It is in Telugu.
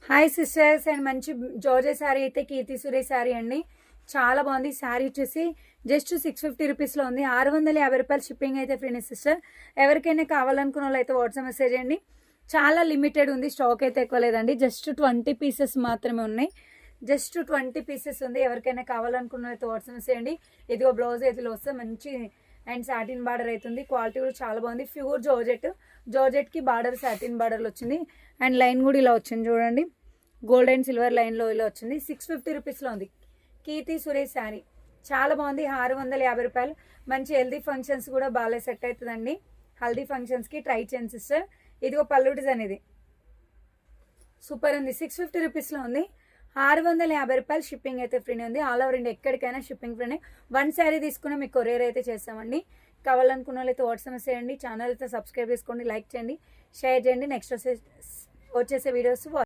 హాయ్ సిస్టర్స్ అండ్ మంచి జార్జెట్ శారీ అయితే కీర్తి సురేష్ శారీ అండి. చాలా బాగుంది. శారీ వచ్చేసి జస్ట్ 650 రూపీస్లో ఉంది. 650 రూపాయలు షిప్పింగ్ అయితే ఫ్రీ సిస్టర్. ఎవరికైనా కావాలనుకున్న వాళ్ళు అయితే వాట్సాప్ మెసేజ్ చేయండి. చాలా లిమిటెడ్ ఉంది, స్టాక్ అయితే ఎక్కువ లేదండి. జస్ట్ 20 పీసెస్ మాత్రమే ఉన్నాయి. జస్ట్ 20 పీసెస్ ఉంది. ఎవరికైనా కావాలనుకున్న అయితే వాట్సాప్ మెసేజ్ చేయండి. ఇదిగో బ్లౌజ్ అయితే వస్తే మంచి అండ్ సాటిన్ బార్డర్ అవుతుంది. క్వాలిటీ కూడా చాలా బాగుంది. ప్యూర్ జార్జెట్కి బార్డర్ సాటిన్ బార్డర్లో వచ్చింది. అండ్ లైన్ కూడా ఇలా వచ్చింది చూడండి, గోల్డ్ అండ్ సిల్వర్ లైన్లో ఇలా వచ్చింది. 650 రూపీస్లో ఉంది కీర్తి సురేష్ శారీ. చాలా బాగుంది. 650 రూపాయలు. మంచి హెల్దీ ఫంక్షన్స్ కూడా బాగా సెట్ అవుతుందండి. హల్దీ ఫంక్షన్స్కి ట్రై చేయండి సిస్టర్. ఇదిగో పళ్ళు డిజైన్, ఇది సూపర్ ఉంది. 650 రూపీస్లో ఉంది. 650 రూపాయలు షిప్పింగ్ అయితే ఫ్రీనే ఉంది. ఆల్ ఓవర్ ఇండియా ఎక్కడికైనా షిప్పింగ్ ఫ్రీనే. 1 శారీ తీసుకున్నా మీకు కొరియర్ అయితే చేస్తామండి. కావాలనుకున్న వాళ్ళు అయితే వాట్సాప్ చేయండి. ఛానల్ అయితే సబ్స్క్రైబ్ చేసుకోండి, లైక్ చేయండి, షేర్ చేయండి. నెక్స్ట్ వచ్చేసే వీడియోస్